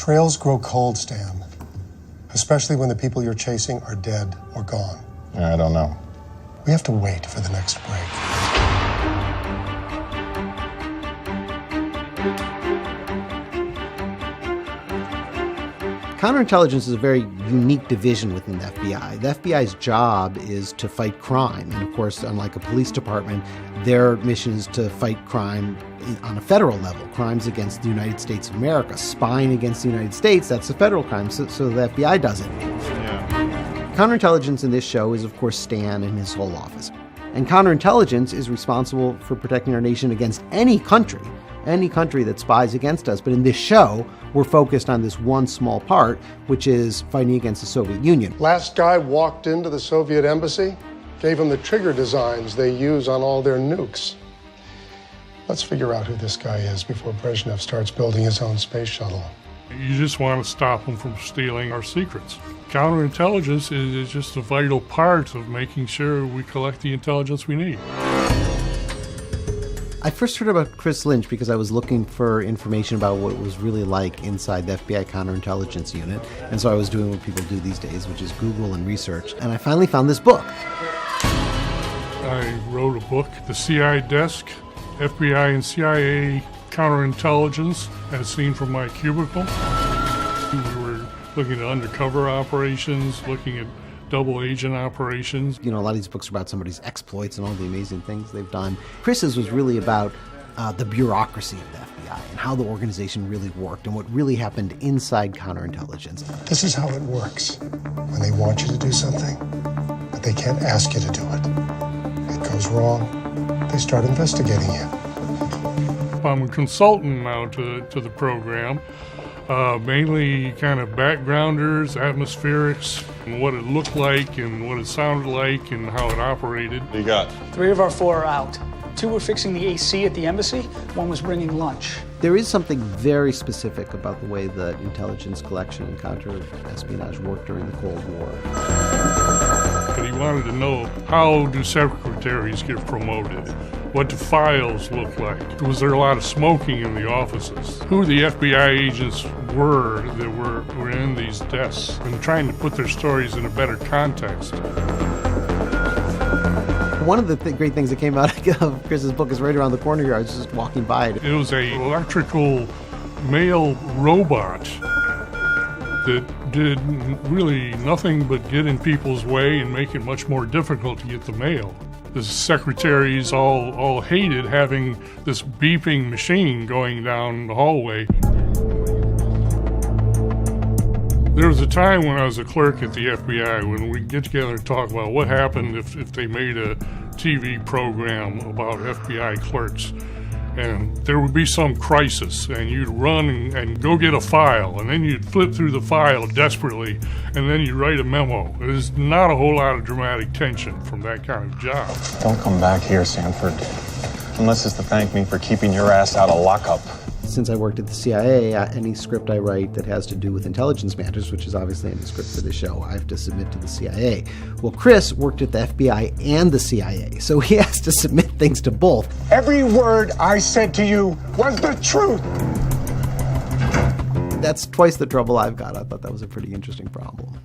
Trails grow cold, Stan. Especially when the people you're chasing are dead or gone. I don't know. We have to wait for the next break. Counterintelligence is a very unique division within the FBI. The FBI's job is to fight crime. And of course, unlike a police department, their mission is to fight crime on a federal level, crimes against the United States of America. Spying against the United States, that's a federal crime, so the FBI does it. Yeah. Counterintelligence in this show is, of course, Stan and his whole office. And counterintelligence is responsible for protecting our nation against any country that spies against us. But in this show, we're focused on this one small part, which is fighting against the Soviet Union. Last guy walked into the Soviet embassy, gave them the trigger designs they use on all their nukes. Let's figure out who this guy is before Brezhnev starts building his own space shuttle. You just want to stop him from stealing our secrets. Counterintelligence is just a vital part of making sure we collect the intelligence we need. I first heard about Chris Lynch because I was looking for information about what it was really like inside the FBI counterintelligence unit. And so I was doing what people do these days, which is Google and research. And I finally found this book. I wrote a book, The CIA Desk, FBI and CIA Counterintelligence, as seen from my cubicle. We were looking at undercover operations, looking at double agent operations. You know, a lot of these books are about somebody's exploits and all the amazing things they've done. Chris's was really about the bureaucracy of the FBI and how the organization really worked and what really happened inside counterintelligence. This is how it works. When they want you to do something, but they can't ask you to do it. It goes wrong, they start investigating you. I'm a consultant now to the program. Mainly kind of backgrounders, atmospherics, and what it looked like and what it sounded like and how it operated. What you got? 3 of our 4 are out. 2 were fixing the AC at the embassy, 1 was bringing lunch. There is something very specific about the way that intelligence collection and counter-espionage worked during the Cold War. But he wanted to know, how do secretaries get promoted? What do files look like? Was there a lot of smoking in the offices? Who the FBI agents were that were in these desks, and trying to put their stories in a better context. One of the great things that came out of Chris's book is right around the corner here. I was just walking by it. It was an electrical mail robot that did really nothing but get in people's way and make it much more difficult to get the mail. The secretaries all hated having this beeping machine going down the hallway. There was a time when I was a clerk at the FBI when we'd get together and talk about what happened if they made a TV program about FBI clerks. And there would be some crisis, and you'd run and go get a file, and then you'd flip through the file desperately, and then you'd write a memo. There's not a whole lot of dramatic tension from that kind of job. Don't come back here, Sanford. Unless it's to thank me for keeping your ass out of lockup. Since I worked at the CIA, any script I write that has to do with intelligence matters, which is obviously in the script for the show, I have to submit to the CIA. Well, Chris worked at the FBI and the CIA, so he has to submit things to both. Every word I said to you was the truth. That's twice the trouble I've got. I thought that was a pretty interesting problem.